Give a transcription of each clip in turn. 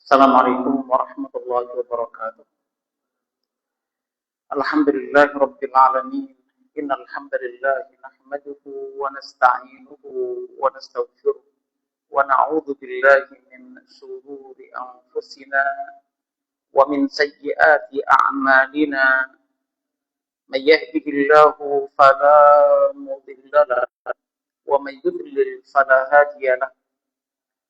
Assalamualaikum warahmatullahi wabarakatuh. Alhamdulillahi rabbil alamin. Innal hamdalillah nahmaduhu wa nasta'inuhu wa nastaghfiruh wa na'udzu billahi min shururi anfusina wa min sayyiati a'malina. May yahdihillahu fala mudilla lahu wa may yudlil fala hadiya lahu.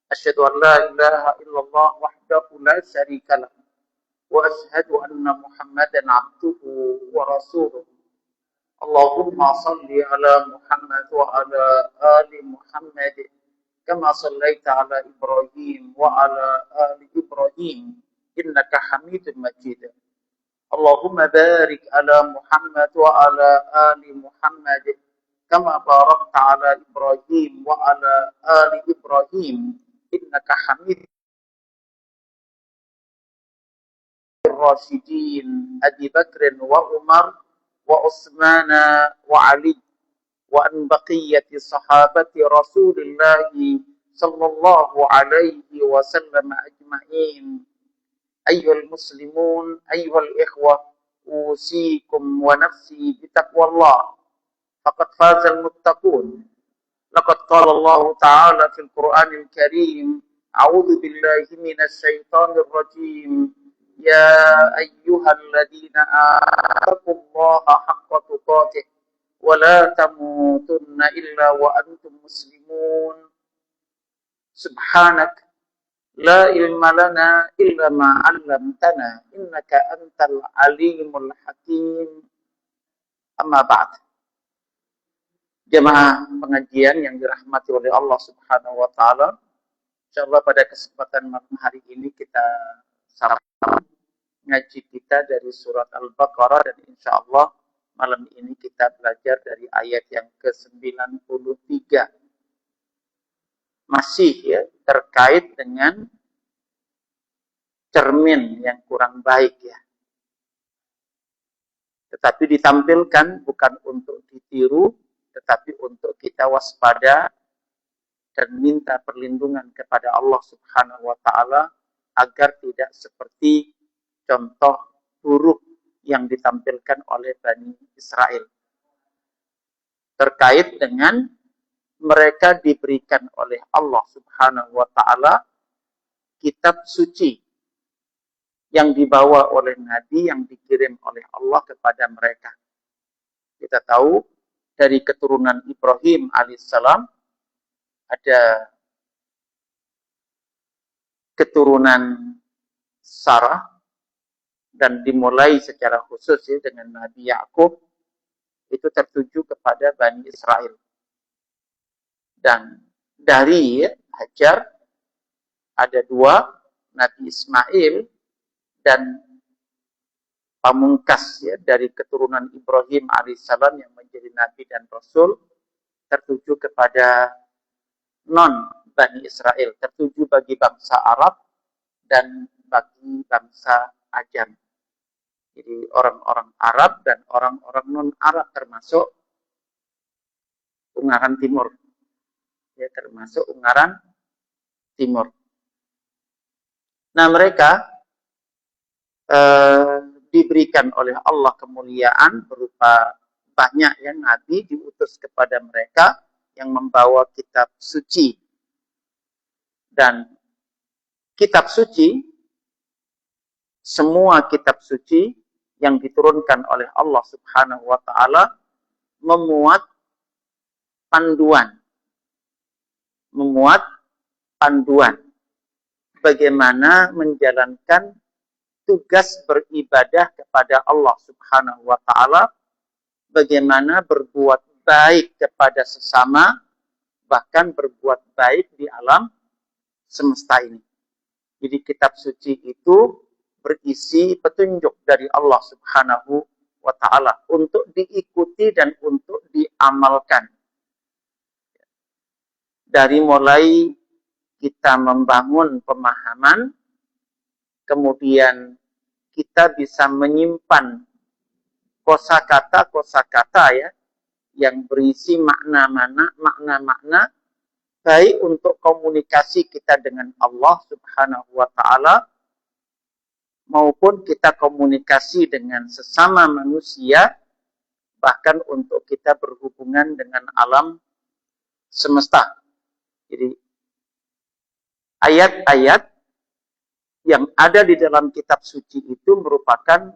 Asyhadu an la ilaha illallah wahdahu la syarika lahu وأشهد أن محمدا عبده ورسوله اللهم صل على محمد وعلى آل محمد كما صليت على إبراهيم وعلى آل إبراهيم إنك حميد مجيد اللهم بارك على محمد وعلى آل محمد كما باركت على إبراهيم وعلى آل إبراهيم إنك حميد الراشدين أبي بكر وعمر وعثمان وعلي وأن بقية صحابة رسول الله صلى الله عليه وسلم أجمعين. أيها المسلمون أيها الإخوة أوصيكم ونفسي بتقوى الله فقد فاز المتقون. لقد قال الله تعالى في القرآن الكريم أعوذ بالله من الشيطان الرجيم يا أيها الذين آمنوا اتقوا الله حق تقاته ولا تموتن إلا وأنتم مسلمون. سبحانك لا علم لنا إلا ما علمتنا إنك أنت العليم الحكيم. Amma ba'd. Jemaah pengajian yang dirahmati oleh Allah Subhanahu wa taala. Insyaallah pada kesempatan malam hari ini kita sama ngaji kita dari surat Al-Baqarah dan insyaallah malam ini kita belajar dari ayat yang ke-93. Masih ya terkait dengan cermin yang kurang baik ya. Tetapi ditampilkan bukan untuk ditiru tetapi untuk kita waspada dan minta perlindungan kepada Allah Subhanahu wa taala agar tidak seperti contoh buruk yang ditampilkan oleh Bani Israel. Terkait dengan mereka diberikan oleh Allah Subhanahu wa taala kitab suci yang dibawa oleh Nabi yang dikirim oleh Allah kepada mereka. Kita tahu dari keturunan Ibrahim alaihissalam ada keturunan Sarah dan dimulai secara khusus ya, dengan Nabi Yakub itu tertuju kepada Bani Israel. Dan dari Hajar ada dua, Nabi Ismail dan pamungkas ya, dari keturunan Ibrahim alaihissalam yang menjadi Nabi dan Rasul tertuju kepada non Bani Israel, tertuju bagi bangsa Arab dan bagi bangsa Ajam. Jadi orang-orang Arab dan orang-orang non-Arab termasuk Ungaran Timur. Ya, termasuk Ungaran Timur. Nah, mereka diberikan oleh Allah kemuliaan berupa banyak yang Nabi diutus kepada mereka yang membawa kitab suci. Dan kitab suci, semua kitab suci yang diturunkan oleh Allah Subhanahu wa Ta'ala memuat panduan bagaimana menjalankan tugas beribadah kepada Allah Subhanahu wa Ta'ala, bagaimana berbuat baik kepada sesama, bahkan berbuat baik di alam semesta ini. Jadi kitab suci itu berisi petunjuk dari Allah Subhanahu wa Ta'ala untuk diikuti dan untuk diamalkan. Dari mulai kita membangun pemahaman, kemudian kita bisa menyimpan kosakata ya, yang berisi makna-makna baik untuk komunikasi kita dengan Allah Subhanahu wa Ta'ala maupun kita komunikasi dengan sesama manusia, bahkan untuk kita berhubungan dengan alam semesta. Jadi ayat-ayat yang ada di dalam kitab suci itu merupakan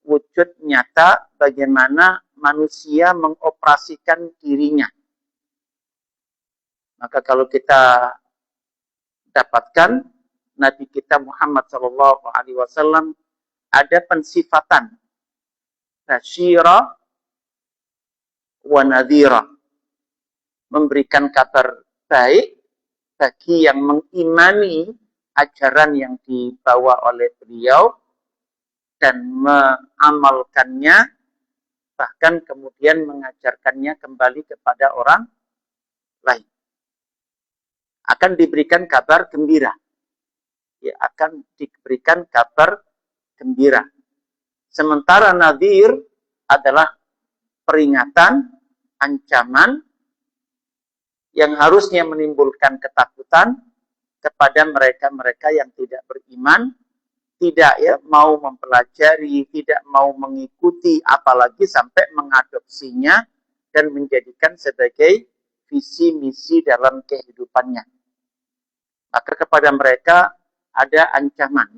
wujud nyata bagaimana manusia mengoperasikan dirinya. Maka kalau kita dapatkan Nabi kita Muhammad SAW ada pensifatan basyira wa nadhira, memberikan kabar baik bagi yang mengimani ajaran yang dibawa oleh beliau dan mengamalkannya, bahkan kemudian mengajarkannya kembali kepada orang lain. Akan diberikan kabar gembira. Ya, akan diberikan kabar gembira. Sementara nadhir adalah peringatan, ancaman yang harusnya menimbulkan ketakutan kepada mereka-mereka yang tidak beriman, tidak mau mempelajari, tidak mau mengikuti, apalagi sampai mengadopsinya dan menjadikan sebagai visi misi dalam kehidupannya. Maka kepada mereka ada ancaman.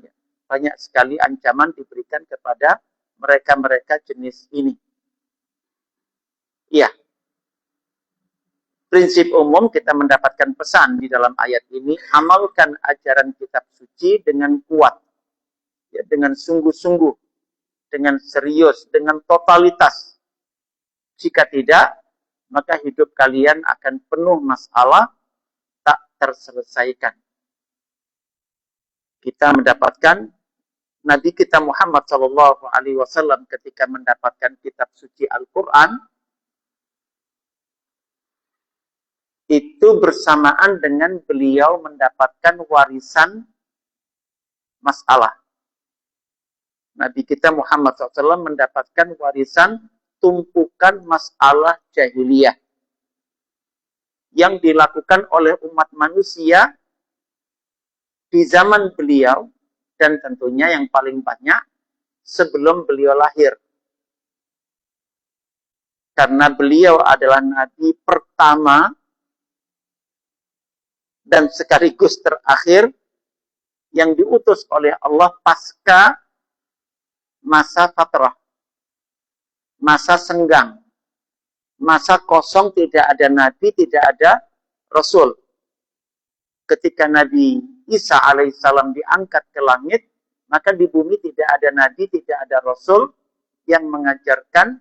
Banyak sekali ancaman diberikan kepada mereka-mereka jenis ini. Iya. Prinsip umum kita mendapatkan pesan di dalam ayat ini, amalkan ajaran kitab suci dengan kuat, ya, dengan sungguh-sungguh, dengan serius, dengan totalitas. Jika tidak, maka hidup kalian akan penuh masalah tak terselesaikan. Kita mendapatkan Nabi kita Muhammad SAW ketika mendapatkan kitab suci Al-Quran, itu bersamaan dengan beliau mendapatkan warisan masalah. Nabi kita Muhammad SAW mendapatkan warisan tumpukan masalah jahiliyah yang dilakukan oleh umat manusia di zaman beliau dan tentunya yang paling banyak sebelum beliau lahir. Karena beliau adalah Nabi pertama dan sekaligus terakhir yang diutus oleh Allah pasca masa fatrah, masa senggang, masa kosong, tidak ada Nabi, tidak ada Rasul. Ketika Nabi Isa alaihissalam diangkat ke langit, maka di bumi tidak ada Nabi, tidak ada Rasul yang mengajarkan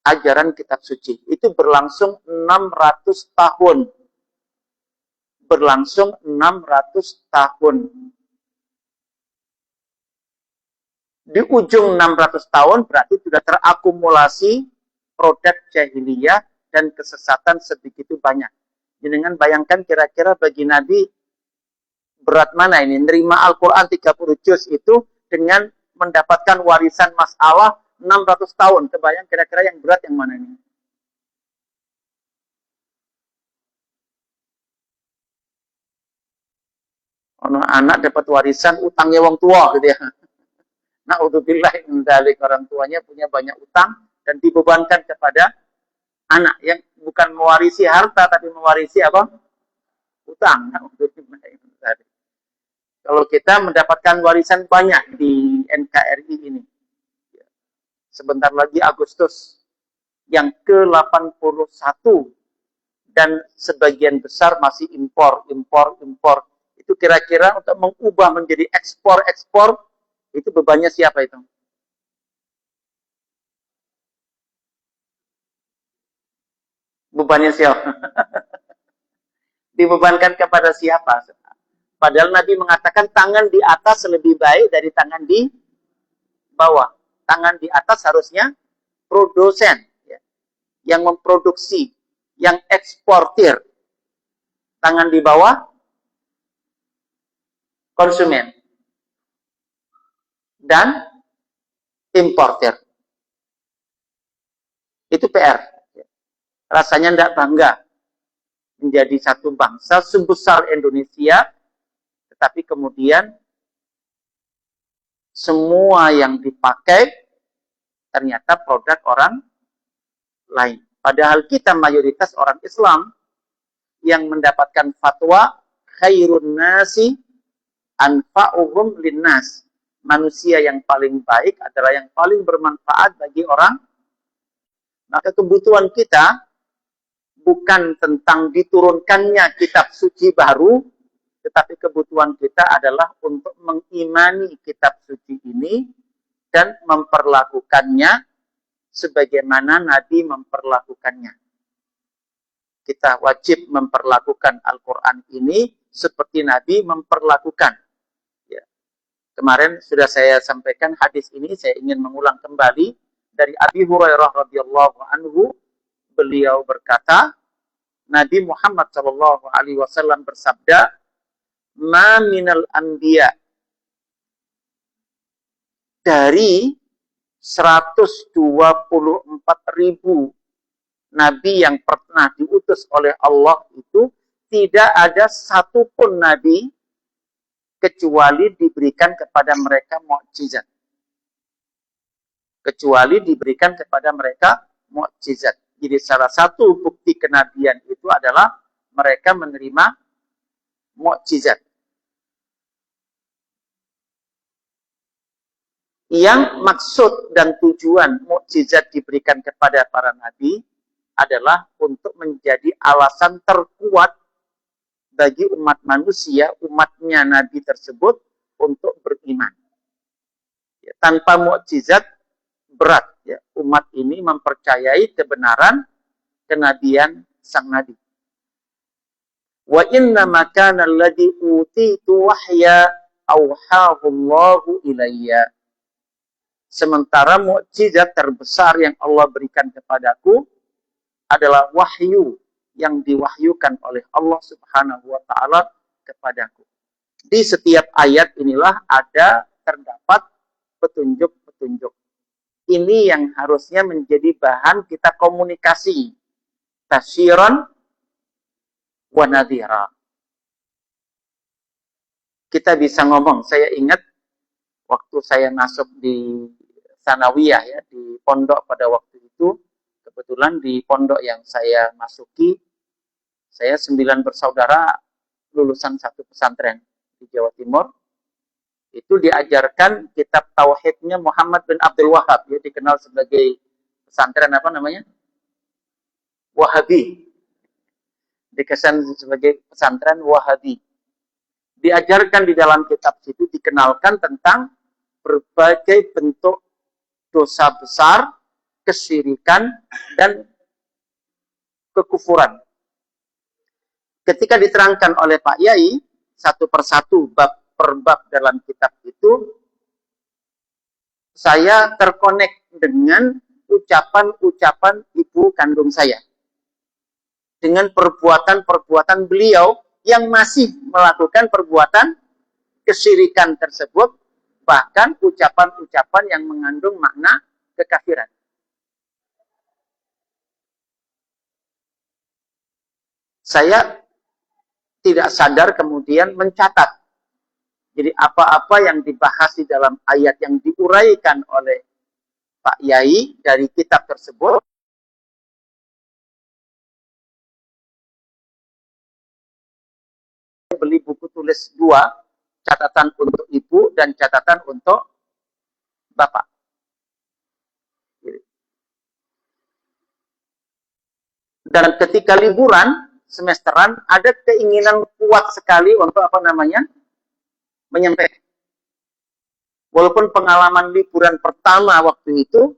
ajaran kitab suci. Itu berlangsung 600 tahun. Berlangsung 600 tahun. Di ujung 600 tahun berarti sudah terakumulasi produk jahiliyah dan kesesatan sebegitu banyak. Jangan bayangkan kira-kira bagi Nabi berat mana ini, nerima Al-Quran 30 juz itu dengan mendapatkan warisan masalah 600 tahun. Kebayang kira-kira yang berat yang mana ini? Ono anak dapat warisan utangnya wong tua gitu ya. Naudzubillah min dzalik, orang tuanya punya banyak utang dan dibebankan kepada anak yang bukan mewarisi harta tapi mewarisi apa? Utang. Naudzubillah min dzalik. Kalau kita mendapatkan warisan banyak di NKRI ini. Sebentar lagi Agustus yang ke-81 dan sebagian besar masih impor. Itu kira-kira untuk mengubah menjadi ekspor, itu bebannya siapa itu? Bebannya siapa? Dibebankan kepada siapa? Padahal Nabi mengatakan tangan di atas lebih baik dari tangan di bawah. Tangan di atas harusnya produsen, ya, yang memproduksi, yang eksportir. Tangan di bawah konsumen dan importir. Itu PR. Rasanya tidak bangga menjadi satu bangsa sebesar Indonesia, tetapi kemudian semua yang dipakai ternyata produk orang lain. Padahal kita mayoritas orang Islam yang mendapatkan fatwa khairun nasi anfa'uhum linnas. Manusia yang paling baik adalah yang paling bermanfaat bagi orang. Maka kebutuhan kita bukan tentang diturunkannya kitab suci baru, tetapi kebutuhan kita adalah untuk mengimani kitab suci ini dan memperlakukannya sebagaimana Nabi memperlakukannya. Kita wajib memperlakukan Al-Quran ini seperti Nabi memperlakukan. Ya. Kemarin sudah saya sampaikan hadis ini, saya ingin mengulang kembali dari Abi Hurairah radhiyallahu anhu. Beliau berkata, Nabi Muhammad sallallahu alaihi wasallam bersabda, "Ma minal anbiya", dari 124.000 nabi yang pernah diutus oleh Allah itu, tidak ada satupun nabi kecuali diberikan kepada mereka mukjizat. Kecuali diberikan kepada mereka mukjizat. Jadi salah satu bukti kenabian itu adalah mereka menerima mukjizat. Yang maksud dan tujuan mukjizat diberikan kepada para nabi adalah untuk menjadi alasan terkuat bagi umat manusia, umatnya nabi tersebut untuk beriman. Ya, tanpa mukjizat berat ya umat ini mempercayai kebenaran kenabian sang nabi. Wa inna makana alladhi utitu wahya auhahu Allahu ilayya. Sementara mukjizat terbesar yang Allah berikan kepadaku adalah wahyu yang diwahyukan oleh Allah Subhanahu wa taala kepadaku. Di setiap ayat inilah terdapat petunjuk-petunjuk. Ini yang harusnya menjadi bahan kita komunikasi. Tasyiran wa nadhira. Kita bisa ngomong, saya ingat waktu saya masuk di Sanawiyah ya, di pondok pada waktu itu, kebetulan di pondok yang saya masuki, saya 9 bersaudara lulusan satu pesantren di Jawa Timur. Itu diajarkan kitab tauhidnya Muhammad bin Abdul Wahab, ya, dikenal sebagai pesantren apa namanya? Wahabi. Dikesan sebagai pesantren Wahabi. Diajarkan di dalam kitab itu, dikenalkan tentang berbagai bentuk dosa besar, kesyirikan, dan kekufuran. Ketika diterangkan oleh Pak Yai, satu persatu, bab per bab dalam kitab itu, saya terkonek dengan ucapan-ucapan ibu kandung saya. Dengan perbuatan-perbuatan beliau yang masih melakukan perbuatan kesyirikan tersebut, bahkan ucapan-ucapan yang mengandung makna kekafiran. Saya tidak sadar kemudian mencatat Jadi apa-apa yang dibahas di dalam ayat yang diuraikan oleh Pak Yai dari kitab tersebut, beli buku tulis 2, catatan untuk ibu dan catatan untuk bapak. Dan ketika liburan semesteran ada keinginan kuat sekali untuk menyampaikan. Walaupun pengalaman liburan pertama waktu itu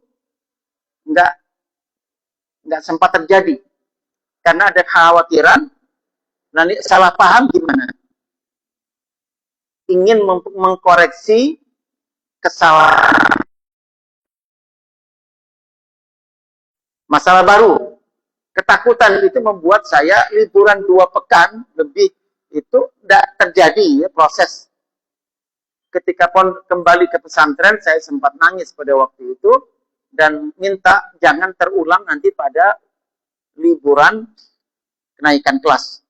nggak sempat terjadi karena ada kekhawatiran nanti salah paham gimana. Ingin mengkoreksi kesalahan. Masalah baru. Ketakutan itu membuat saya liburan 2 pekan lebih itu tidak terjadi ya, proses. Ketika kembali ke pesantren, saya sempat nangis pada waktu itu dan minta jangan terulang nanti pada liburan kenaikan kelas.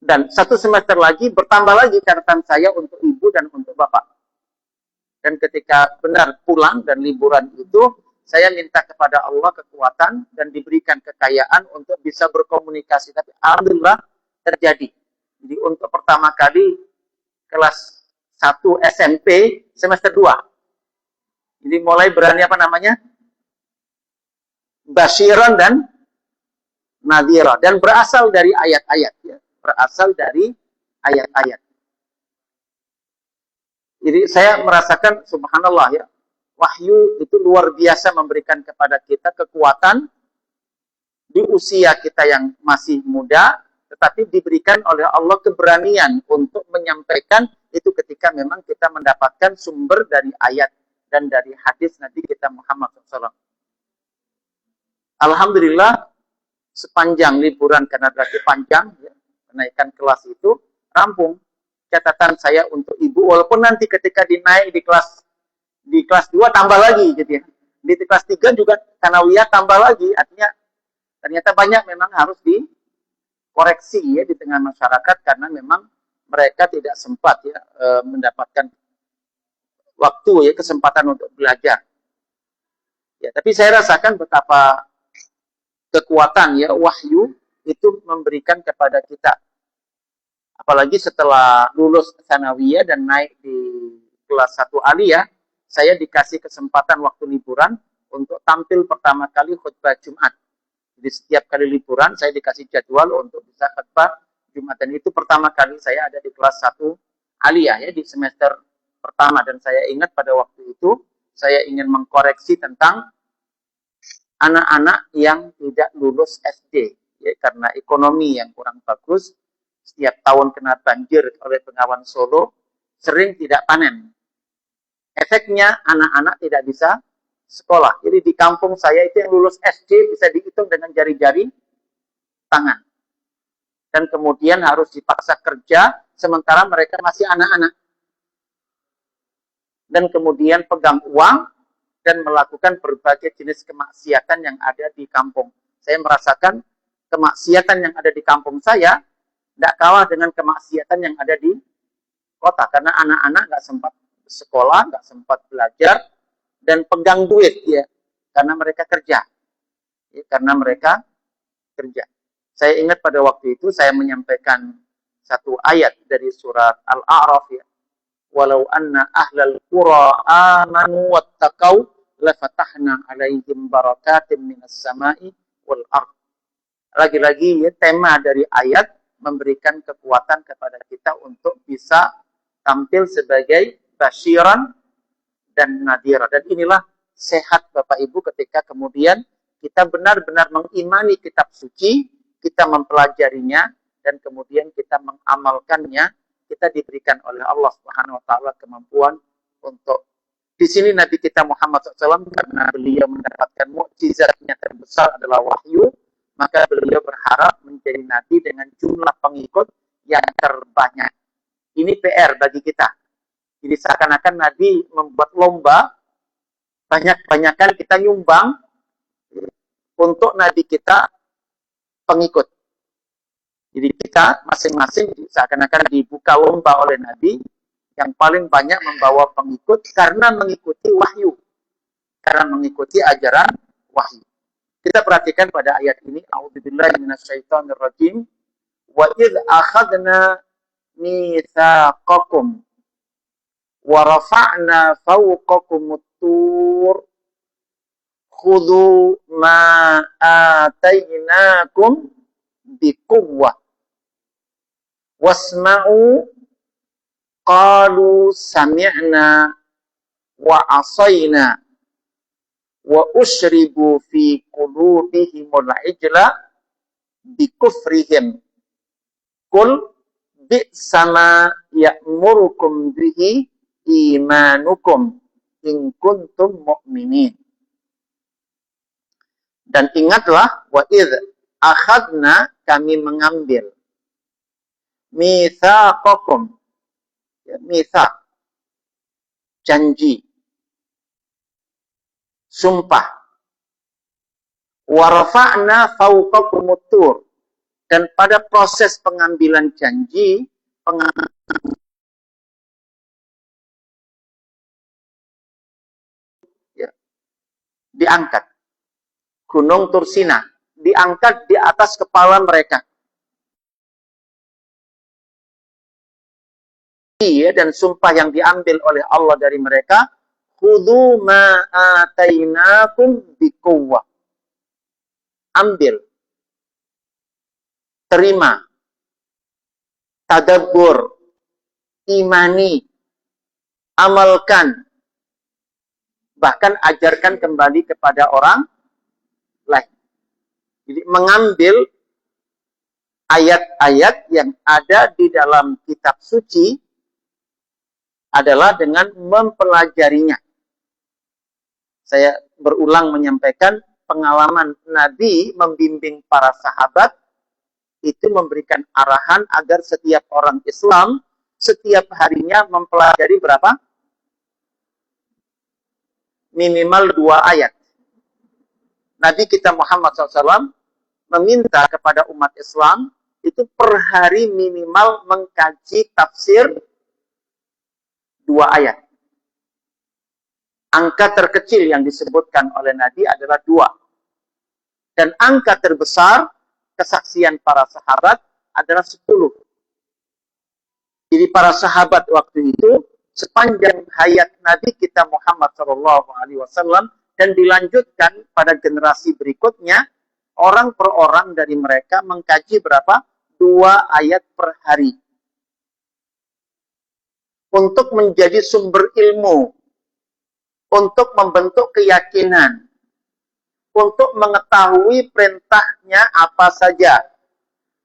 Dan 1 semester lagi bertambah lagi catatan saya untuk ibu dan untuk bapak. Dan ketika benar pulang dan liburan itu, saya minta kepada Allah kekuatan dan diberikan kekayaan untuk bisa berkomunikasi. Tapi alhamdulillah terjadi. Jadi untuk pertama kali kelas 1 SMP semester 2. Jadi mulai berani Basyiran dan Nadhira. Dan berasal dari ayat-ayat. Ya. Berasal dari ayat-ayat. Jadi saya merasakan subhanallah ya. Wahyu itu luar biasa memberikan kepada kita kekuatan di usia kita yang masih muda, tetapi diberikan oleh Allah keberanian untuk menyampaikan itu ketika memang kita mendapatkan sumber dari ayat dan dari hadis Nabi kita Muhammad SAW. Alhamdulillah sepanjang liburan karena berarti panjang, ya, kenaikan kelas itu rampung catatan saya untuk ibu, walaupun nanti ketika dinaik di kelas 2 tambah lagi gitu ya. Di kelas 3 juga Tsanawiyah tambah lagi. Artinya ternyata banyak memang harus dikoreksi ya di tengah masyarakat karena memang mereka tidak sempat ya mendapatkan waktu ya kesempatan untuk belajar. Ya, tapi saya rasakan betapa kekuatan ya wahyu itu memberikan kepada kita. Apalagi setelah lulus Tsanawiyah dan naik di kelas 1 aliyah, saya dikasih kesempatan waktu liburan untuk tampil pertama kali khutbah Jumat. Jadi setiap kali liburan saya dikasih jadwal untuk bisa khutbah Jumat. Dan itu pertama kali saya ada di kelas 1 aliyah ya di semester pertama. Dan saya ingat pada waktu itu saya ingin mengkoreksi tentang anak-anak yang tidak lulus SD. Ya, karena ekonomi yang kurang bagus, setiap tahun kena banjir oleh Bengawan Solo, sering tidak panen. Efeknya anak-anak tidak bisa sekolah. Jadi di kampung saya itu yang lulus SD bisa dihitung dengan jari-jari tangan. Dan kemudian harus dipaksa kerja sementara mereka masih anak-anak. Dan kemudian pegang uang dan melakukan berbagai jenis kemaksiatan yang ada di kampung. Saya merasakan kemaksiatan yang ada di kampung saya tidak kalah dengan kemaksiatan yang ada di kota. Karena anak-anak nggak sempat sekolah, nggak sempat belajar, dan pegang duit ya, karena mereka kerja. Ya, karena mereka kerja. Saya ingat pada waktu itu saya menyampaikan satu ayat dari surat Al-A'raf ya. Walau anna ahlal qura amanu wattaqau lafatahna alaihim barakatim minas sama'i wal ardh. Lagi-lagi ya, tema dari ayat memberikan kekuatan kepada kita untuk bisa tampil sebagai basyiran dan nadhira. Dan inilah sehat Bapak Ibu ketika kemudian kita benar-benar mengimani kitab suci, kita mempelajarinya, dan kemudian kita mengamalkannya. Kita diberikan oleh Allah Subhanahu wa taala kemampuan untuk di sini Nabi kita Muhammad SAW karena beliau mendapatkan mukjizatnya terbesar adalah wahyu, maka beliau berharap menjadi nabi dengan jumlah pengikut yang terbanyak. Ini PR bagi kita. Jadi seakan-akan Nabi membuat lomba, banyak-banyakan kita nyumbang untuk Nabi kita pengikut. Jadi kita masing-masing seakan-akan dibuka lomba oleh Nabi, yang paling banyak membawa pengikut karena mengikuti wahyu, karena mengikuti ajaran wahyu. Kita perhatikan pada ayat ini, a'udzubillahi minasyaitonirrajim, wa idz akhadna mitsaqakum wa rafa'na fawqakumut tur khudhu ma atainakum biquwwah wasma'u qalu sami'na wa asayna wa usyribu fi qulubihimul ijla bikufrihim qul bi'sama ya'murukum bihi imanukum in kuntum mu'minin. Dan ingatlah, wa idh akhadna, kami mengambil, mitsaqakum, ya, mitsaq, janji, sumpah, wa rafa'na fawqakumut tur, dan pada proses pengambilan janji, ya, diangkat Gunung Tursina, diangkat di atas kepala mereka. Dan sumpah yang diambil oleh Allah dari mereka, khudhu ma atainakum biquwwah. Ambil, terima, tadabbur, imani, amalkan, bahkan ajarkan kembali kepada orang lain. Jadi mengambil ayat-ayat yang ada di dalam kitab suci adalah dengan mempelajarinya. Saya berulang menyampaikan pengalaman Nabi membimbing para sahabat itu memberikan arahan agar setiap orang Islam setiap harinya mempelajari berapa? Minimal 2 ayat. Nabi kita Muhammad SAW meminta kepada umat Islam itu per hari minimal mengkaji tafsir 2 ayat. Angka terkecil yang disebutkan oleh Nabi adalah 2. Dan angka terbesar kesaksian para sahabat adalah 10. Jadi para sahabat waktu itu sepanjang hayat Nabi kita Muhammad SAW dan dilanjutkan pada generasi berikutnya, orang per orang dari mereka mengkaji berapa? 2 ayat per hari. Untuk menjadi sumber ilmu, untuk membentuk keyakinan, untuk mengetahui perintahnya apa saja,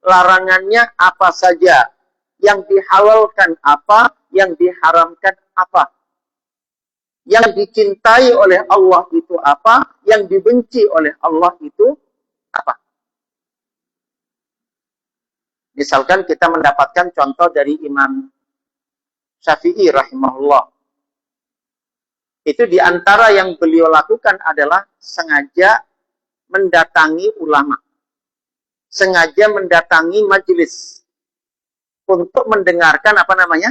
larangannya apa saja, yang dihalalkan apa, yang diharamkan apa. Yang dicintai oleh Allah itu apa, yang dibenci oleh Allah itu apa. Misalkan kita mendapatkan contoh dari Imam Syafi'i rahimahullah. Itu diantara yang beliau lakukan adalah sengaja mendatangi ulama. Sengaja mendatangi majelis. Untuk mendengarkan apa namanya?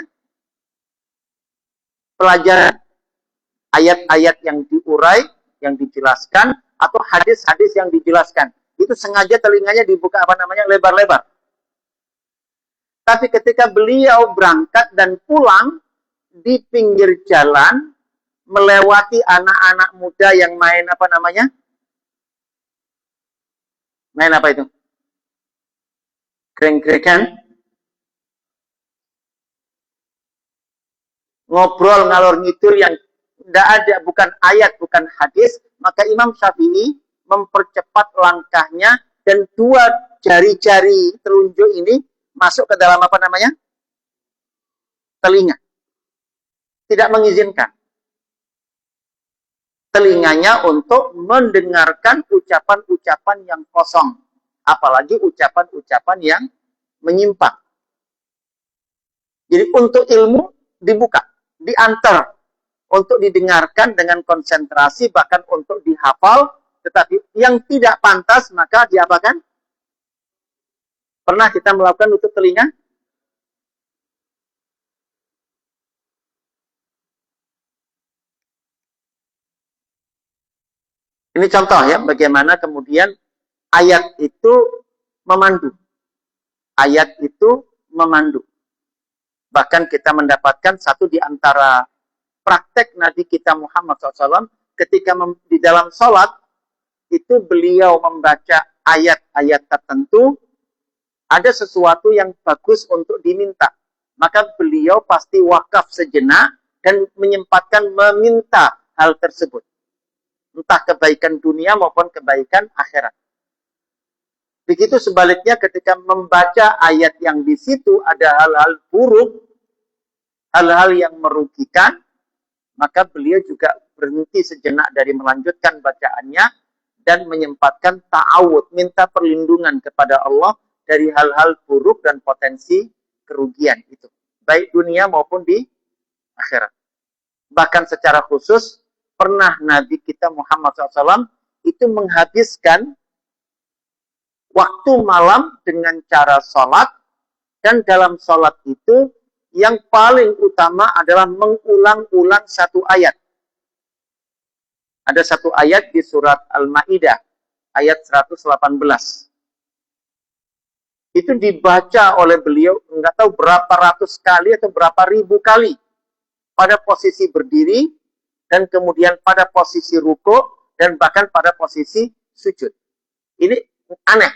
Pelajaran. Ayat-ayat yang diurai, yang dijelaskan, atau hadis-hadis yang dijelaskan. Itu sengaja telinganya dibuka apa namanya? Lebar-lebar. Tapi ketika beliau berangkat dan pulang, di pinggir jalan, melewati anak-anak muda yang main apa namanya? Main apa itu? Kreng-krengan. Ngobrol ngalor ngidul yang tidak ada, bukan ayat, bukan hadis, maka Imam Syafi'i mempercepat langkahnya dan 2 jari-jari telunjuk ini masuk ke dalam apa namanya? Telinga. Tidak mengizinkan. Telinganya untuk mendengarkan ucapan-ucapan yang kosong. Apalagi ucapan-ucapan yang menyimpang. Jadi untuk ilmu dibuka, diantar. Untuk didengarkan dengan konsentrasi, bahkan untuk dihafal, tetapi yang tidak pantas, maka diapakan? Pernah kita melakukan nutup telinga? Ini contoh ya, bagaimana kemudian ayat itu memandu. Ayat itu memandu. Bahkan kita mendapatkan satu di antara praktek Nabi kita Muhammad SAW ketika di dalam sholat, itu beliau membaca ayat-ayat tertentu, ada sesuatu yang bagus untuk diminta. Maka beliau pasti wakaf sejenak dan menyempatkan meminta hal tersebut. Entah kebaikan dunia maupun kebaikan akhirat. Begitu sebaliknya ketika membaca ayat yang di situ ada hal-hal buruk, hal-hal yang merugikan, maka beliau juga berhenti sejenak dari melanjutkan bacaannya dan menyempatkan ta'awud, minta perlindungan kepada Allah dari hal-hal buruk dan potensi kerugian itu, baik dunia maupun di akhirat. Bahkan secara khusus, pernah Nabi kita Muhammad SAW itu menghabiskan waktu malam dengan cara sholat, dan dalam sholat itu yang paling utama adalah mengulang-ulang satu ayat. Ada satu ayat di surat Al-Ma'idah, ayat 118. Itu dibaca oleh beliau, nggak tahu berapa ratus kali atau berapa ribu kali. Pada posisi berdiri, dan kemudian pada posisi ruku, dan bahkan pada posisi sujud. Ini aneh.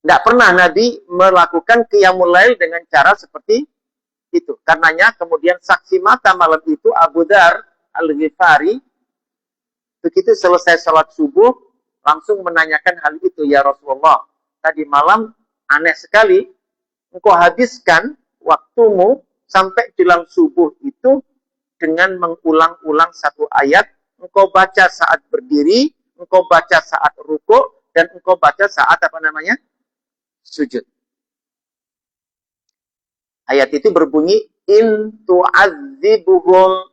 Tidak pernah Nabi melakukan qiyamul lail dengan cara seperti itu. Karenanya kemudian saksi mata malam itu Abu Dzar Al-Ghifari, begitu selesai sholat subuh, langsung menanyakan hal itu, ya Rasulullah, tadi malam aneh sekali, engkau habiskan waktumu sampai jelang subuh itu dengan mengulang-ulang satu ayat, engkau baca saat berdiri, engkau baca saat ruku, dan engkau baca saat sujud. Ayat itu berbunyi, in tu'adzibuhum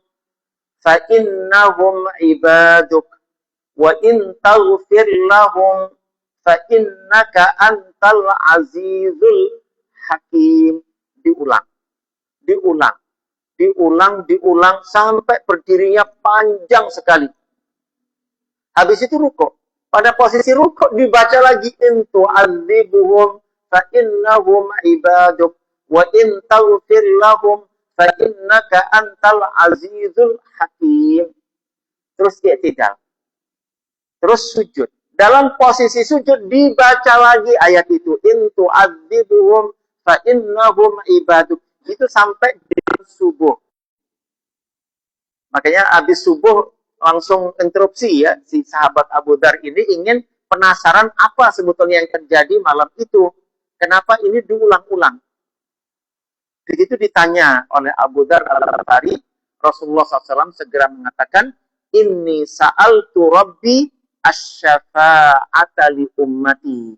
fa innahum ibaduk wa in taghfir lahum fa innaka antal azizul hakim. Diulang sampai berdirinya panjang sekali. Habis itu rukuk. Pada posisi rukuk dibaca lagi, in tu'adzibuhum fa innahum ibaduk wa in taghfir lahum fa innaka antal azizul hakim. Terus i'tidal. Terus sujud. Dalam posisi sujud dibaca lagi ayat itu, in tu'adzibuhum fa innahum ibaduk. Itu sampai di subuh. Makanya habis subuh langsung interupsi ya, si sahabat Abu Dzar ini ingin penasaran apa sebetulnya yang terjadi malam itu. Kenapa ini diulang-ulang? Begitu ditanya oleh Abu Dzar Al-Ghifari, Rasulullah SAW segera mengatakan, inni sa'altu rabbi asy-syafa'ata li ummati.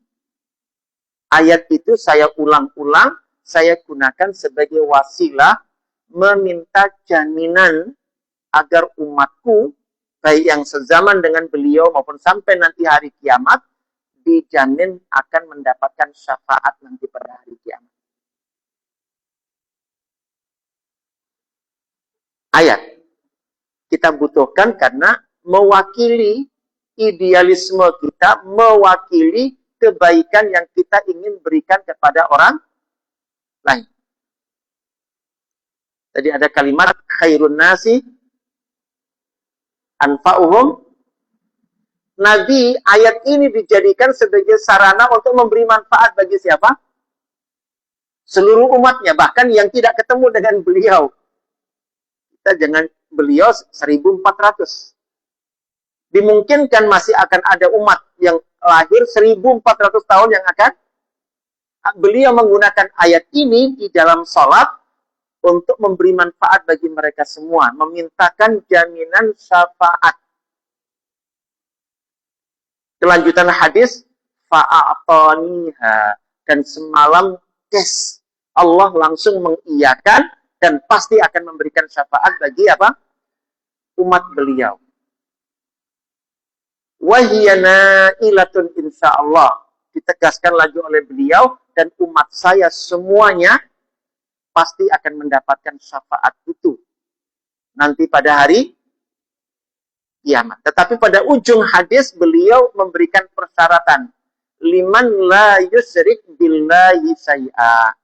Ayat itu saya ulang-ulang, saya gunakan sebagai wasilah meminta jaminan agar umatku, baik yang sezaman dengan beliau maupun sampai nanti hari kiamat, dijamin akan mendapatkan syafaat nanti pada hari kiamat. Ayat kita butuhkan karena mewakili idealisme kita, mewakili kebaikan yang kita ingin berikan kepada orang lain. Tadi ada kalimat khairun nasi anfa'uhum. Nabi, ayat ini dijadikan sebagai sarana untuk memberi manfaat bagi siapa? Seluruh umatnya, bahkan yang tidak ketemu dengan beliau. Kita jangan, beliau 1400. Dimungkinkan masih akan ada umat yang lahir 1400 tahun yang akan beliau menggunakan ayat ini di dalam sholat untuk memberi manfaat bagi mereka semua, memintakan jaminan syafaat. Kelanjutan hadis, fa'ataniha, dan semalam kes Allah langsung mengiyakan dan pasti akan memberikan syafaat bagi apa? Umat beliau. Wahiyana ilatun insyaallah, ditegaskan lagi oleh beliau, dan umat saya semuanya pasti akan mendapatkan syafaat itu nanti pada hari kiamat. Tetapi pada ujung hadis beliau memberikan persyaratan. Liman la yusrik billahi syai'a.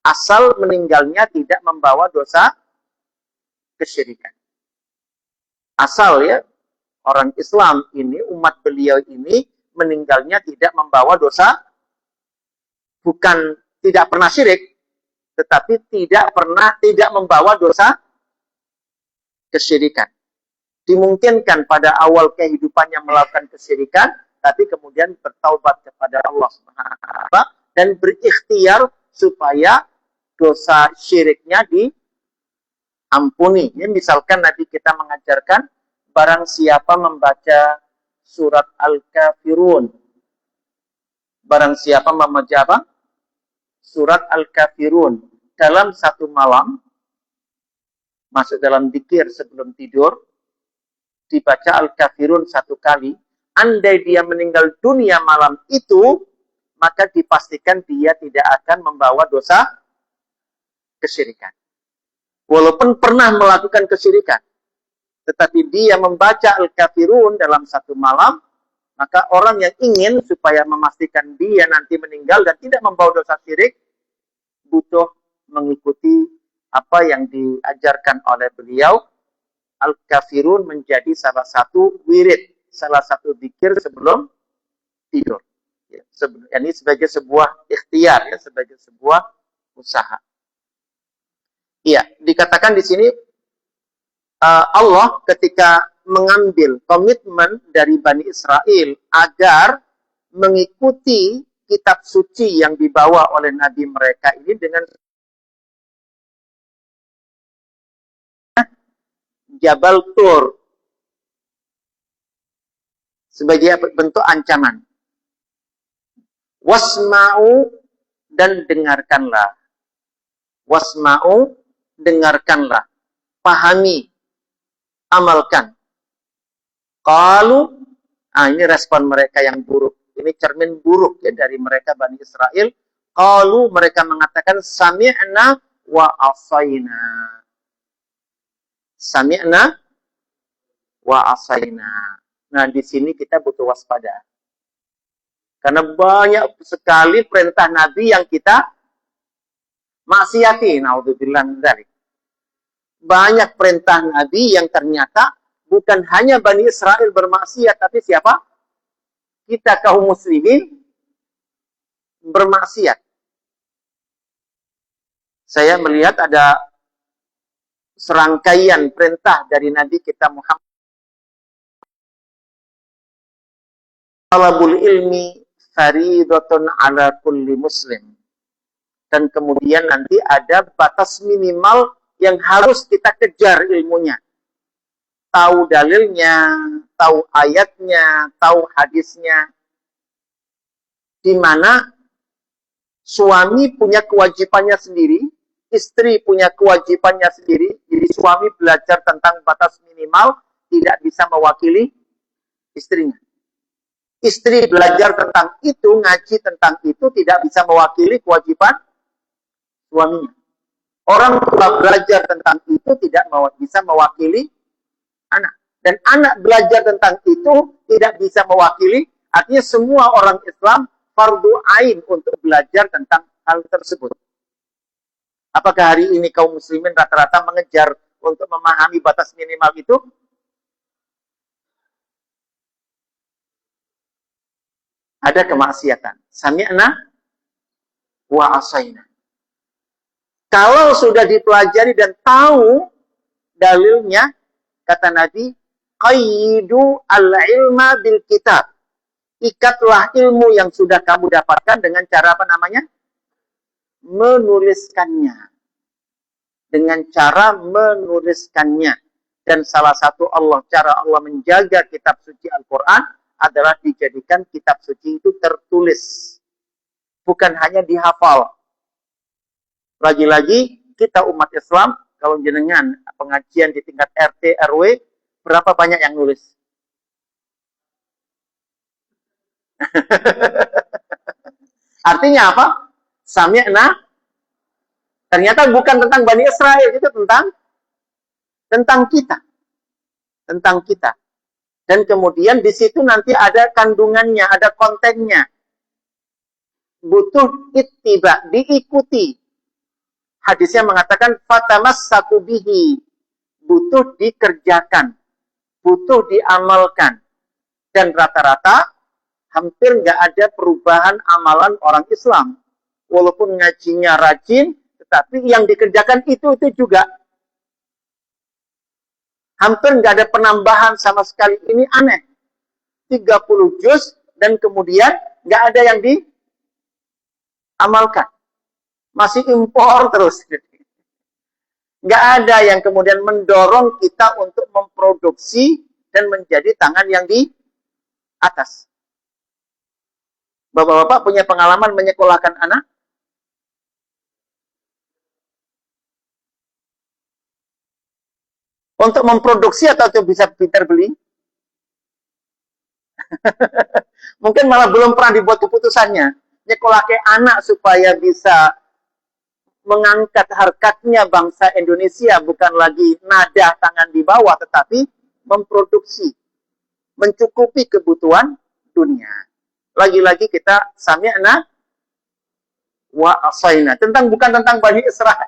Asal meninggalnya tidak membawa dosa kesyirikan. Asal ya, orang Islam ini, umat beliau ini meninggalnya tidak membawa dosa, bukan tidak pernah syirik, tetapi tidak membawa dosa kesyirikan. Dimungkinkan pada awal kehidupannya melakukan kesyirikan, tapi kemudian bertaubat kepada Allah Subhanahu wa taala dan berikhtiar supaya dosa syiriknya diampuni. Ya, misalkan Nabi kita mengajarkan, barang siapa membaca surat Al-Kafirun, barang siapa membaca apa? Surat Al-Kafirun dalam satu malam, masuk dalam zikir sebelum tidur, dibaca Al-Kafirun satu kali, andai dia meninggal dunia malam itu, maka dipastikan dia tidak akan membawa dosa kesyirikan. Walaupun pernah melakukan kesyirikan, tetapi dia membaca Al-Kafirun dalam satu malam, maka orang yang ingin supaya memastikan dia nanti meninggal dan tidak membawa dosa syirik, butuh mengikuti apa yang diajarkan oleh beliau. Al-Kafirun menjadi salah satu wirid, salah satu zikir sebelum tidur. Ya, ini sebagai sebuah ikhtiar, ya, sebagai sebuah usaha. Iya, dikatakan di sini Allah ketika mengambil komitmen dari Bani Israel agar mengikuti kitab suci yang dibawa oleh Nabi mereka ini dengan Jabal Tur sebagai bentuk ancaman. Wasma'u, dan dengarkanlah. Wasma'u, dengarkanlah. Pahami, amalkan. Qalu, ini respon mereka yang buruk. Ini cermin buruk ya dari mereka Bani Israel. Qalu, mereka mengatakan sami'na wa asaina. Sami'na wa asaina. Nah, di sini kita butuh waspada. Karena banyak sekali perintah Nabi yang kita maksiati. Naudzubillah min dzalik. Banyak perintah Nabi yang ternyata bukan hanya Bani Israel bermaksiat, tapi siapa? Kita kaum muslimin bermaksiat. Saya melihat ada serangkaian perintah dari Nabi kita Muhammad. Talabul ilmi faridatun ala kulli muslim. Dan kemudian nanti ada batas minimal yang harus kita kejar ilmunya. Tahu dalilnya, tahu ayatnya, tahu hadisnya. Di mana suami punya kewajibannya sendiri, istri punya kewajibannya sendiri. Jadi suami belajar tentang batas minimal, tidak bisa mewakili istrinya. Istri belajar tentang itu, ngaji tentang itu, tidak bisa mewakili kewajiban suaminya. Orang tua belajar tentang itu tidak bisa mewakili anak. Dan anak belajar tentang itu tidak bisa mewakili, artinya semua orang Islam fardu ain untuk belajar tentang hal tersebut. Apakah hari ini kaum muslimin rata-rata mengejar untuk memahami batas minimal itu? Ada kemaksiatan. Sami'na wa asaina. Kalau sudah dipelajari dan tahu dalilnya, kata Nabi, qayyidu al-ilma bil kitab. Ikatlah ilmu yang sudah kamu dapatkan dengan cara apa namanya? Menuliskannya. Dengan cara menuliskannya. Dan salah satu cara Allah menjaga kitab suci Al-Quran adalah dijadikan kitab suci itu tertulis. Bukan hanya dihafal. Lagi-lagi kita umat Islam, kalau jenengan pengajian di tingkat RT, RW, berapa banyak yang nulis? Artinya apa? Sami'na, ternyata bukan tentang Bani Israel, itu tentang kita. Tentang kita. Dan kemudian di situ nanti ada kandungannya, ada kontennya. Butuh ittiba, diikuti. Hadisnya mengatakan fatamassaku bihi, butuh dikerjakan, butuh diamalkan. Dan rata-rata hampir nggak ada perubahan amalan orang Islam. Walaupun ngajinya rajin, tetapi yang dikerjakan itu juga. Hampir nggak ada penambahan sama sekali. Ini aneh. 30 juz dan kemudian nggak ada yang diamalkan. Masih impor terus. Nggak ada yang kemudian mendorong kita untuk memproduksi dan menjadi tangan yang di atas. Bapak-bapak punya pengalaman menyekolahkan anak? Untuk memproduksi atau bisa pintar beli? Mungkin malah belum pernah dibuat keputusannya. Nyekolahkan anak supaya bisa mengangkat harkatnya bangsa Indonesia, bukan lagi nada tangan di bawah, tetapi memproduksi, mencukupi kebutuhan dunia. Lagi-lagi kita sami'na wa asaina. Bukan tentang Bani Israel,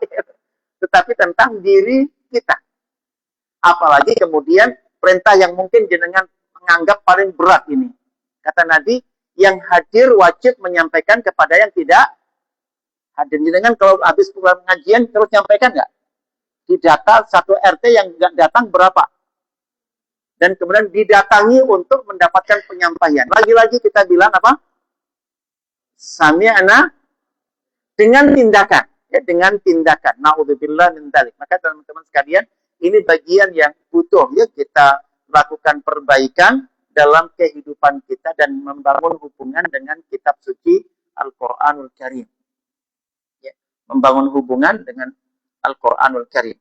tetapi tentang diri kita. Apalagi kemudian perintah yang mungkin jenengan menganggap paling berat ini. Kata Nabi, yang hadir wajib menyampaikan kepada yang tidak hadir. Jenengan kalau habis pulang pengajian terus nyampaikan nggak? Di data satu RT yang nggak datang berapa? Dan kemudian didatangi untuk mendapatkan penyampaian. Lagi-lagi kita bilang apa? Sami'na dengan tindakan. Ya, dengan tindakan. Na'udzubillah min dzalik. Maka teman-teman sekalian, ini bagian yang butuh ya kita lakukan perbaikan dalam kehidupan kita dan membangun hubungan dengan kitab suci Al-Qur'anul Karim. Ya, membangun hubungan dengan Al-Qur'anul Karim.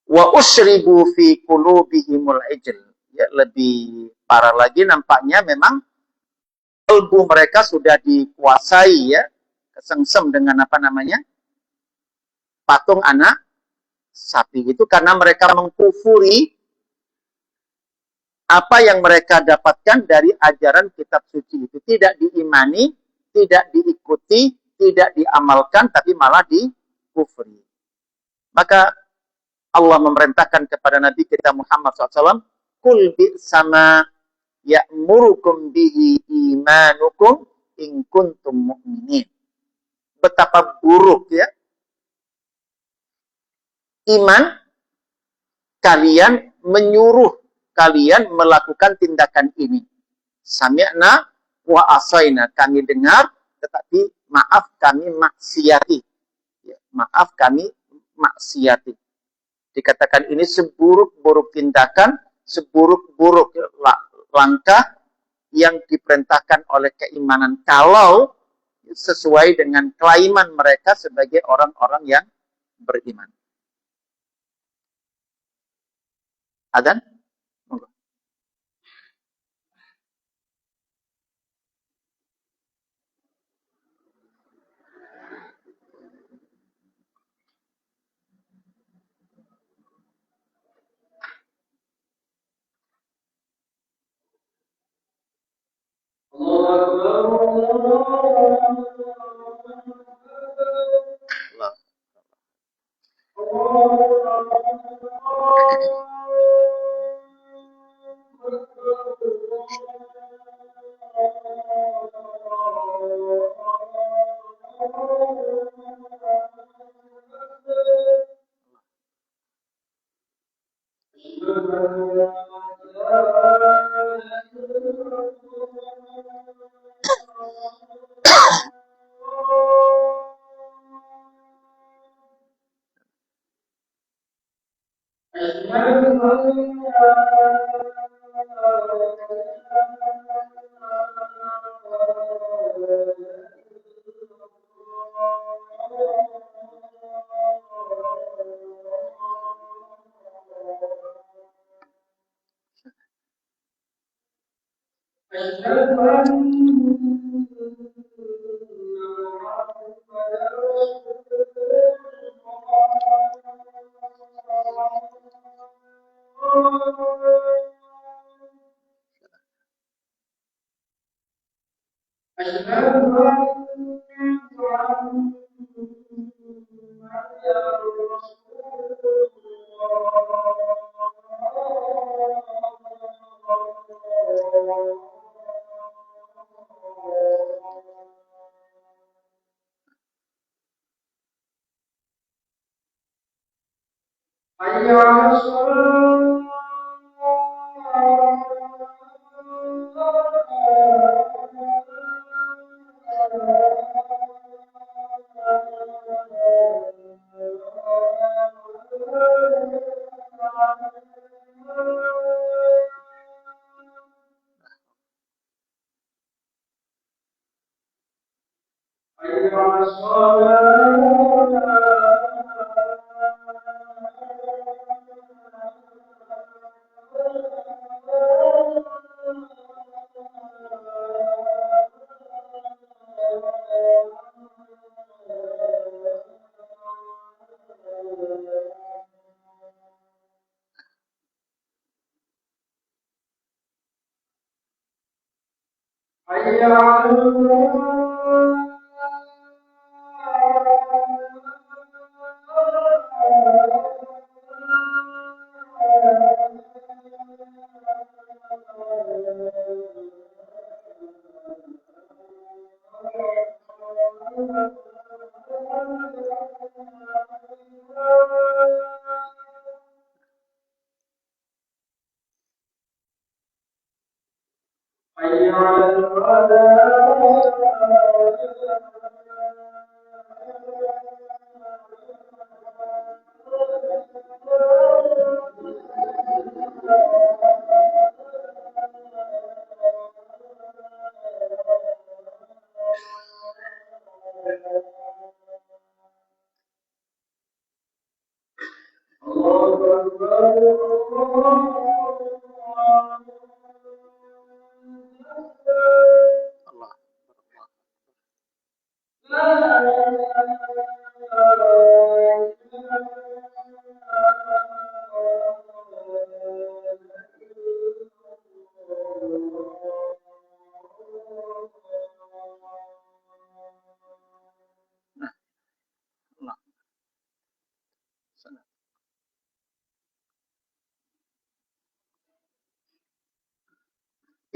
Wa usribu fi qulubihimul ijl. Ya, lebih parah lagi nampaknya memang kalbu mereka sudah dikuasai ya, kesengsem dengan apa namanya? Patung anak sapi itu karena mereka mengkufuri apa yang mereka dapatkan dari ajaran kitab suci itu, tidak diimani, tidak diikuti, tidak diamalkan, tapi malah dikufuri. Maka Allah memerintahkan kepada Nabi kita Muhammad SAW, Kul bi'sama ya'murukum bihi imanukum in kuntum mu'minin. Betapa buruk ya iman kalian menyuruh kalian melakukan tindakan ini. Sami'na wa asaina, kami dengar tetapi maaf kami maksiati. Ya, maaf kami maksiati. Dikatakan ini seburuk-buruk tindakan, seburuk-buruk langkah yang diperintahkan oleh keimanan kalau sesuai dengan klaiman mereka sebagai orang-orang yang beriman. Adzan?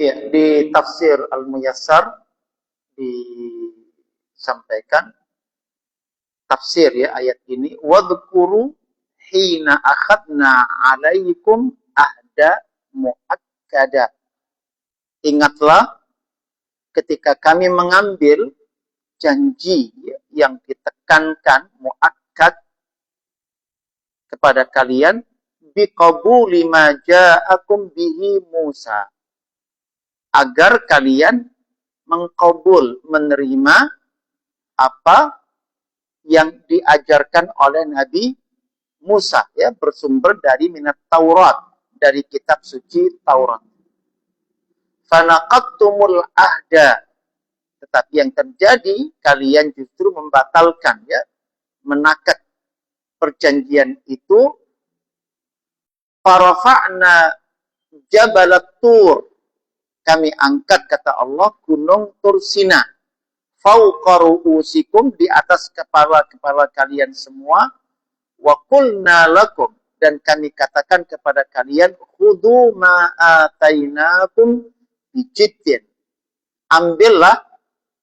Ya, di tafsir Al-Muyassar disampaikan tafsir ya ayat ini, wadhkuru hina akhadna 'alaikum ahda muakkada. Ingatlah ketika kami mengambil janji yang ditekankan muakkad kepada kalian, biqabuli ma ja'akum bihi Musa, agar kalian mengkabul, menerima apa yang diajarkan oleh Nabi Musa, ya, bersumber dari minat Taurat, dari kitab suci Taurat. Fanaqattumul ahda, tetapi yang terjadi kalian justru membatalkan, ya, menakat perjanjian itu. Farafa'na jabalat Tur, kami angkat, kata Allah, gunung Tursina, fauqa ru'usikum, di atas kepala-kepala kalian semua, wa qulna lakum, dan kami katakan kepada kalian, khudhu ma atainakum bijiddin, ambillah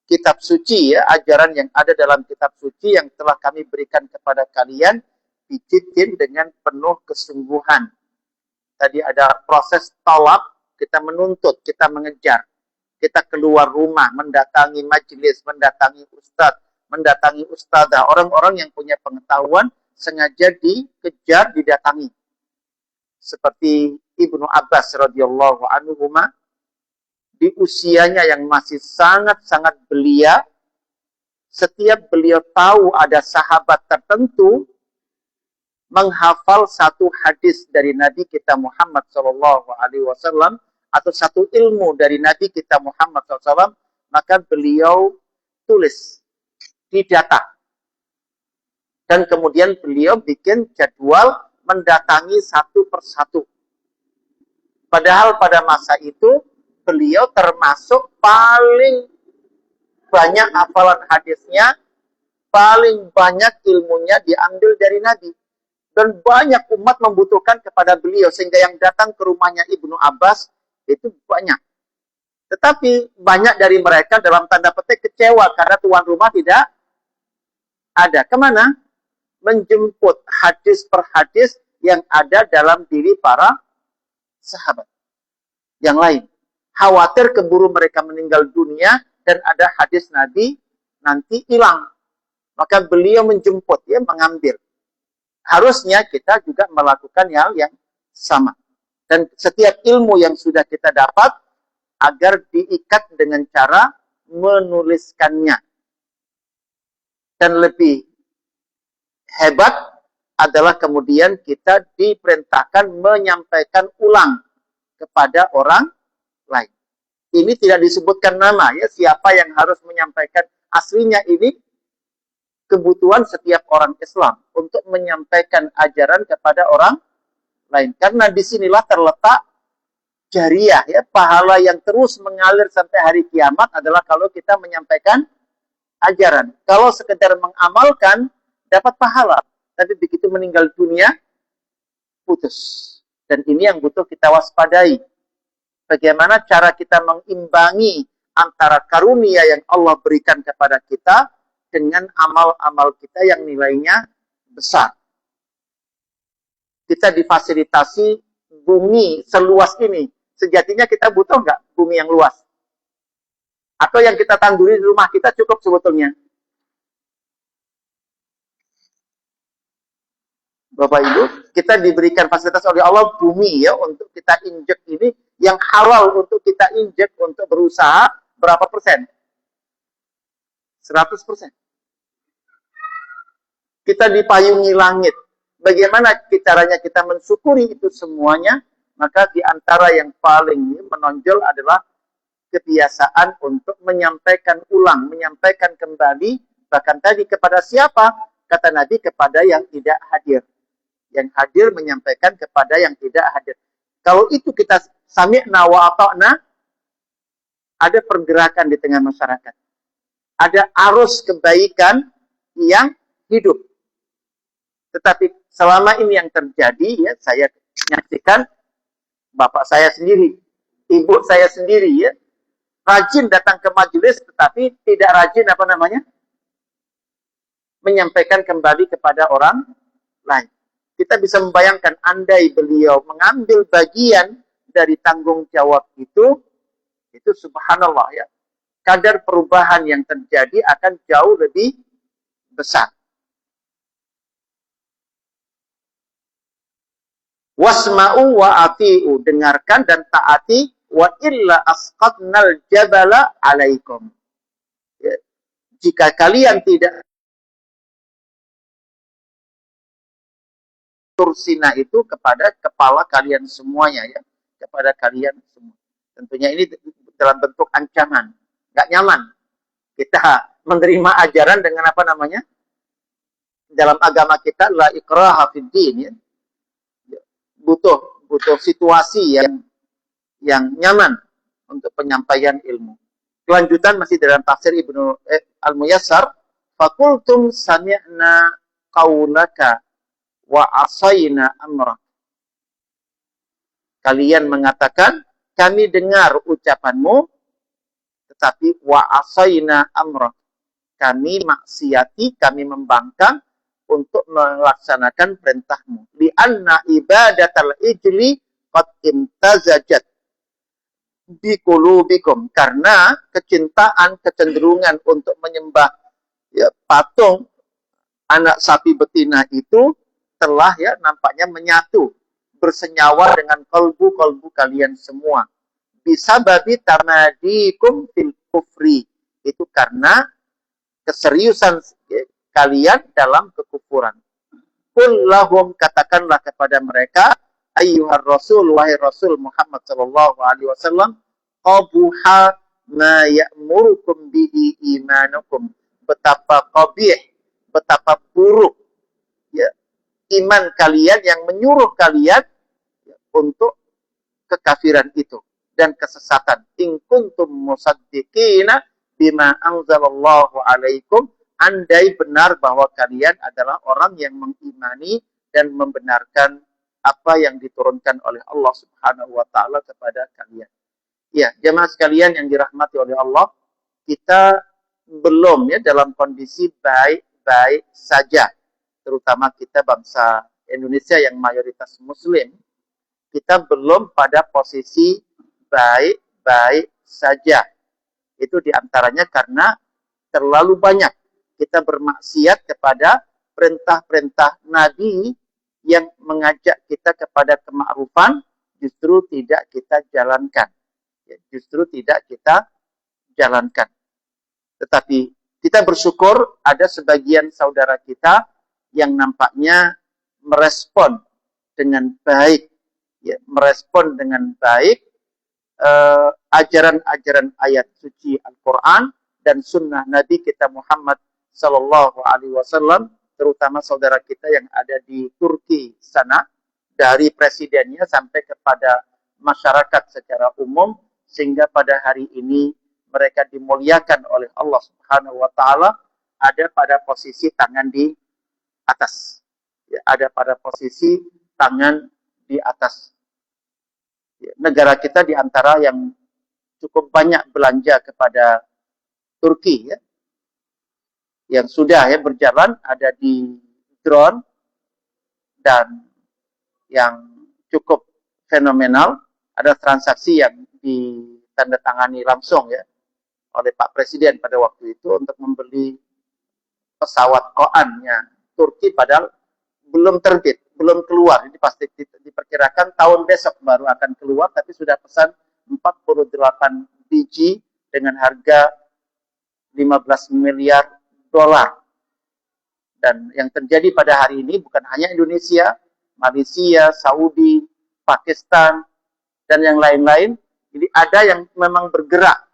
kitab suci, ya, ajaran yang ada dalam kitab suci yang telah kami berikan kepada kalian, bijiddin, dengan penuh kesungguhan. Tadi ada proses talab, kita menuntut, kita mengejar, kita keluar rumah, mendatangi majelis, mendatangi ustadz, mendatangi ustadzah, orang-orang yang punya pengetahuan, sengaja dikejar, didatangi. Seperti Ibnu Abbas radhiyallahu anhu, di usianya yang masih sangat-sangat belia, setiap beliau tahu ada sahabat tertentu menghafal satu hadis dari Nabi kita Muhammad SAW, atau satu ilmu dari Nabi kita Muhammad SAW, maka beliau tulis, didata, dan kemudian beliau bikin jadwal mendatangi satu persatu. Padahal pada masa itu beliau termasuk paling banyak hafalan hadisnya, paling banyak ilmunya diambil dari Nabi. Dan banyak umat membutuhkan kepada beliau, sehingga yang datang ke rumahnya Ibnu Abbas itu banyak. Tetapi banyak dari mereka dalam tanda petik kecewa karena tuan rumah tidak ada. Kemana? Menjemput hadis per hadis yang ada dalam diri para sahabat yang lain. Khawatir keburu mereka meninggal dunia dan ada hadis Nabi nanti hilang. Maka beliau menjemput, ya, mengambil. Harusnya kita juga melakukan hal yang sama. Dan setiap ilmu yang sudah kita dapat, agar diikat dengan cara menuliskannya. Dan lebih hebat adalah kemudian kita diperintahkan menyampaikan ulang kepada orang lain. Ini tidak disebutkan nama, ya, siapa yang harus menyampaikan. Aslinya ini kebutuhan setiap orang Islam untuk menyampaikan ajaran kepada orang lain. Karena disinilah terletak jariah, ya, pahala yang terus mengalir sampai hari kiamat adalah kalau kita menyampaikan ajaran. Kalau sekedar mengamalkan dapat pahala, tapi begitu meninggal dunia putus. Dan ini yang butuh kita waspadai. Bagaimana cara kita mengimbangi antara karunia yang Allah berikan kepada kita dengan amal-amal kita yang nilainya besar. Kita difasilitasi bumi seluas ini. Sejatinya kita butuh nggak bumi yang luas? Atau yang kita tanduri di rumah kita cukup sebetulnya? Bapak Ibu, kita diberikan fasilitas oleh Allah bumi, ya, untuk kita injek ini yang halal untuk kita injek untuk berusaha berapa persen? 100%. Kita dipayungi langit. Bagaimana caranya kita mensyukuri itu semuanya? Maka di antara yang paling menonjol adalah kebiasaan untuk menyampaikan ulang, menyampaikan kembali, bahkan tadi kepada siapa? Kata Nabi, kepada yang tidak hadir. Yang hadir menyampaikan kepada yang tidak hadir. Kalau itu kita sami'na wa ata'na, ada pergerakan di tengah masyarakat. Ada arus kebaikan yang hidup. Tetapi selama ini yang terjadi, ya, saya menyaksikan bapak saya sendiri, ibu saya sendiri, ya, rajin datang ke majelis, tetapi tidak rajin menyampaikan kembali kepada orang lain. Kita bisa membayangkan andai beliau mengambil bagian dari tanggung jawab itu subhanallah, ya, kadar perubahan yang terjadi akan jauh lebih besar. Wasma'u wa ati'u, dengarkan dan taati, wa illa asqatnal jabala alaikum. Ya. Jika kalian tidak tursina itu kepada kepala kalian semuanya, ya, kepada kalian semua. Tentunya ini dalam bentuk ancaman, nggak nyaman. Kita menerima ajaran dengan dalam agama kita la ikraha fid din, ya. Butuh situasi yang nyaman untuk penyampaian ilmu. Kelanjutan masih dalam tafsir Ibnu Al-Muyassar, faqultum sami'na qaulaka wa asayna amrak. Kalian mengatakan, kami dengar ucapanmu, tetapi wa asayna amrak. Kami maksiati, kami membangkang untuk melaksanakan perintahmu. Li'anna ibadatal ijli qad imtazajat biqulubikum. Karena kecintaan, kecenderungan untuk menyembah, ya, patung anak sapi betina itu telah, ya, nampaknya menyatu, bersenyawa dengan kalbu kalian semua. Bisa babi tamadikum fil kufri. Itu karena keseriusan, ya, kalian dalam kekufuran. Qul lahum, katakanlah kepada mereka, ayyuhar rasul, wahai Rasul Muhammad sallallahu alaihi wasallam, qabuha ma ya'murukum bihi imanukum. Betapa qabih, betapa buruk, ya, iman kalian yang menyuruh kalian, ya, untuk kekafiran itu dan kesesatan. In kuntum musaddiqina, bima anzalallahu alaikum, andai benar bahwa kalian adalah orang yang mengimani dan membenarkan apa yang diturunkan oleh Allah Subhanahu wa taala kepada kalian. Ya, jemaah sekalian yang dirahmati oleh Allah, kita belum ya dalam kondisi baik-baik saja. Terutama kita bangsa Indonesia yang mayoritas muslim, kita belum pada posisi baik-baik saja. Itu diantaranya karena terlalu banyak kita bermaksiat kepada perintah-perintah Nabi yang mengajak kita kepada kema'rufan, justru tidak kita jalankan. Justru tidak kita jalankan. Tetapi kita bersyukur ada sebagian saudara kita yang nampaknya merespon dengan baik, ya, merespon dengan baik ajaran-ajaran ayat suci Al-Quran dan sunnah Nabi kita Muhammad Sallallahu Alaihi Wasallam, terutama saudara kita yang ada di Turki sana, dari presidennya sampai kepada masyarakat secara umum, sehingga pada hari ini mereka dimuliakan oleh Allah Subhanahu Wa Taala, ada pada posisi tangan di atas, ya, ada pada posisi tangan di atas. Negara kita di antara yang cukup banyak belanja kepada Turki, ya, yang sudah ya berjalan ada di drone dan yang cukup fenomenal, ada transaksi yang ditandatangani langsung ya oleh Pak Presiden pada waktu itu untuk membeli pesawat Koannya Turki, padahal belum terbit, belum keluar. Ini pasti diperkirakan tahun besok baru akan keluar, tapi sudah pesan 48 biji dengan harga 15 miliar dolar. Dan yang terjadi pada hari ini bukan hanya Indonesia, Malaysia, Saudi, Pakistan, dan yang lain-lain. Jadi ada yang memang bergerak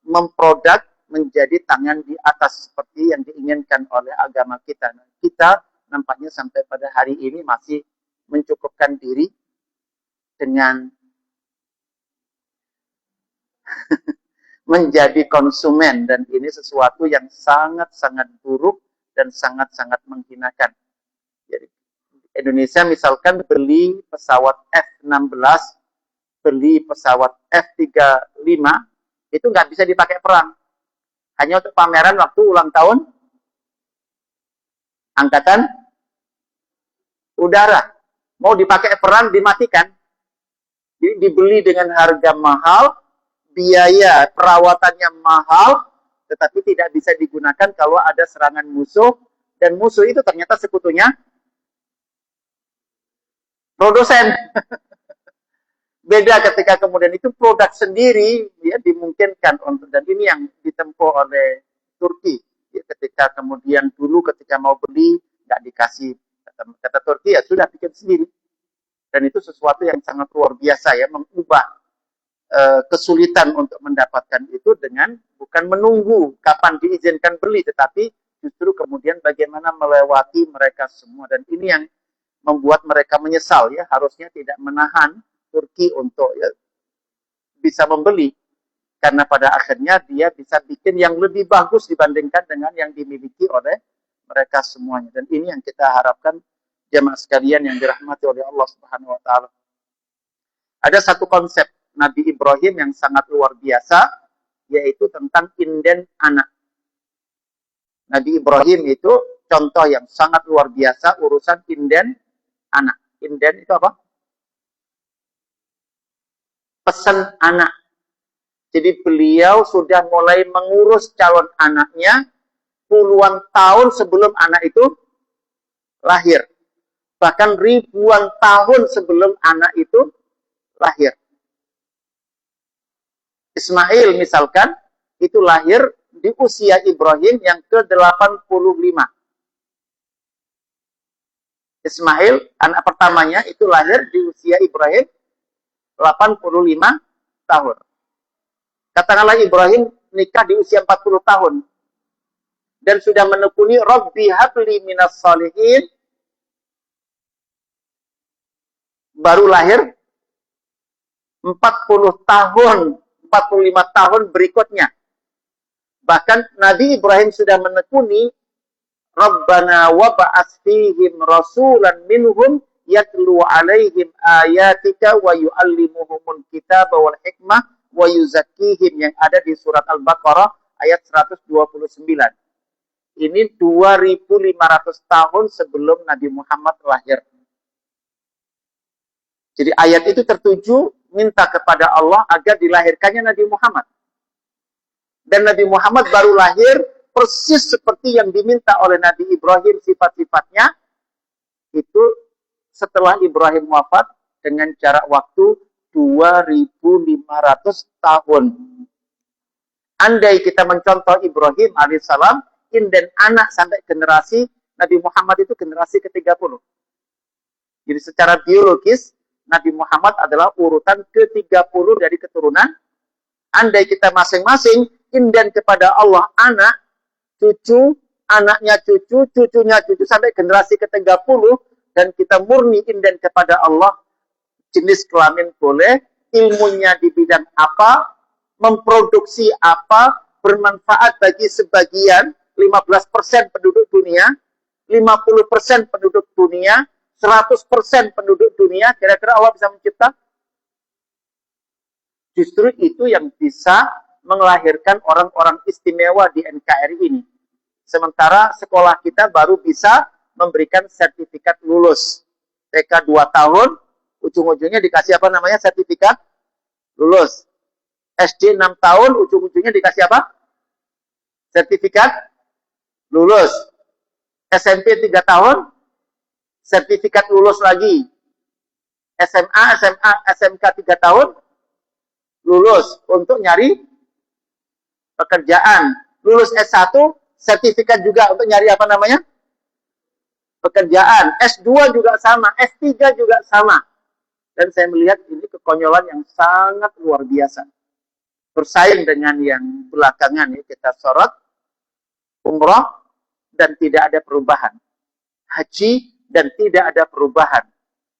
memproduk menjadi tangan di atas seperti yang diinginkan oleh agama kita. Nah, kita nampaknya sampai pada hari ini masih mencukupkan diri dengan menjadi konsumen, dan ini sesuatu yang sangat-sangat buruk dan sangat-sangat menghinakan. Jadi Indonesia misalkan beli pesawat F-16, beli pesawat F-35, itu nggak bisa dipakai perang. Hanya untuk pameran waktu ulang tahun Angkatan Udara. Mau dipakai perang, dimatikan. Jadi dibeli dengan harga mahal, biaya perawatannya mahal, tetapi tidak bisa digunakan kalau ada serangan musuh, dan musuh itu ternyata sekutunya produsen. Beda ketika kemudian itu produk sendiri, ya, dimungkinkan untuk, dan ini yang ditempuh oleh Turki. Ya, ketika kemudian dulu ketika mau beli nggak dikasih, kata Turki ya sudah bikin sendiri. Dan itu sesuatu yang sangat luar biasa ya, mengubah kesulitan untuk mendapatkan itu dengan bukan menunggu kapan diizinkan beli, tetapi justru kemudian bagaimana melewati mereka semua. Dan ini yang membuat mereka menyesal ya, harusnya tidak menahan Turki untuk ya, bisa membeli, karena pada akhirnya dia bisa bikin yang lebih bagus dibandingkan dengan yang dimiliki oleh mereka semuanya. Dan ini yang kita harapkan jemaah sekalian yang dirahmati oleh Allah Subhanahu wa taala. Ada satu konsep Nabi Ibrahim yang sangat luar biasa, yaitu tentang inden anak. Nabi Ibrahim itu contoh yang sangat luar biasa urusan inden anak. Inden itu apa? Pesan anak. Jadi beliau sudah mulai mengurus calon anaknya puluhan tahun sebelum anak itu lahir. Bahkan ribuan tahun sebelum anak itu lahir. Ismail misalkan itu lahir di usia Ibrahim yang ke-85. Ismail, anak pertamanya, itu lahir di usia Ibrahim 85 tahun. Katakanlah Ibrahim nikah di usia 40 tahun. Dan sudah menekuni Rabbi habli minas salihin. Baru lahir 40 tahun 45 tahun berikutnya. Bahkan Nabi Ibrahim sudah menekuni Rabbana wa ba'ats fihim rasulan minhum yatlu 'alaihim ayatika wa yu'allimuhumul kitaba wal hikmah wa yuzakkihim, yang ada di surat Al-Baqarah ayat 129. Ini 2500 tahun sebelum Nabi Muhammad lahir. Jadi ayat itu tertuju minta kepada Allah agar dilahirkannya Nabi Muhammad. Dan Nabi Muhammad baru lahir persis seperti yang diminta oleh Nabi Ibrahim sifat-sifatnya, itu setelah Ibrahim wafat dengan jarak waktu 2500 tahun. Andai kita mencontoh Ibrahim alaihissalam, dan anak sampai generasi Nabi Muhammad itu generasi ke-30. Jadi secara biologis Nabi Muhammad adalah urutan ke-30 dari keturunan. Andai kita masing-masing indan kepada Allah anak, cucu, anaknya cucu, cucunya cucu sampai generasi ke-30, dan kita murni indan kepada Allah, jenis kelamin boleh, ilmunya di bidang apa, memproduksi apa, bermanfaat bagi sebagian 15% penduduk dunia, 50% penduduk dunia, 100% penduduk dunia, kira-kira Allah bisa mencipta? Justru itu yang bisa melahirkan orang-orang istimewa di NKRI ini. Sementara sekolah kita baru bisa memberikan sertifikat lulus. TK 2 tahun, ujung-ujungnya dikasih apa namanya? Sertifikat lulus. SD 6 tahun, ujung-ujungnya dikasih apa? Sertifikat lulus. SMP 3 tahun, sertifikat lulus lagi. SMA, SMK 3 tahun, lulus untuk nyari pekerjaan. Lulus S1, sertifikat juga untuk nyari apa namanya? Pekerjaan. S2 juga sama, S3 juga sama. Dan saya melihat ini kekonyolan yang sangat luar biasa. Bersaing dengan yang belakangan ini kita sorot, umroh, dan tidak ada perubahan. Haji, dan tidak ada perubahan.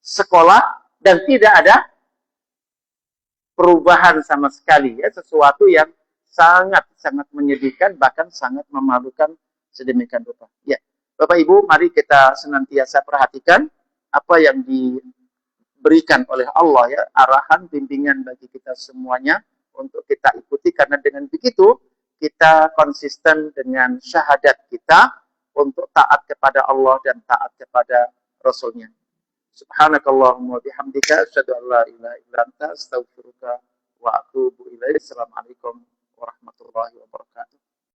Sekolah, dan tidak ada perubahan sama sekali. Ya, sesuatu yang sangat-sangat menyedihkan, bahkan sangat memalukan sedemikian rupa. Ya, Bapak Ibu, mari kita senantiasa perhatikan apa yang diberikan oleh Allah, ya, arahan, bimbingan bagi kita semuanya untuk kita ikuti, karena dengan begitu kita konsisten dengan syahadat kita untuk taat kepada Allah dan taat kepada Rasulnya. Subhanakallahumma bihamdika asyhadu an la ilaha illa anta astaghfiruka wa atubu ilaik. Assalamualaikum warahmatullahi wabarakatuh.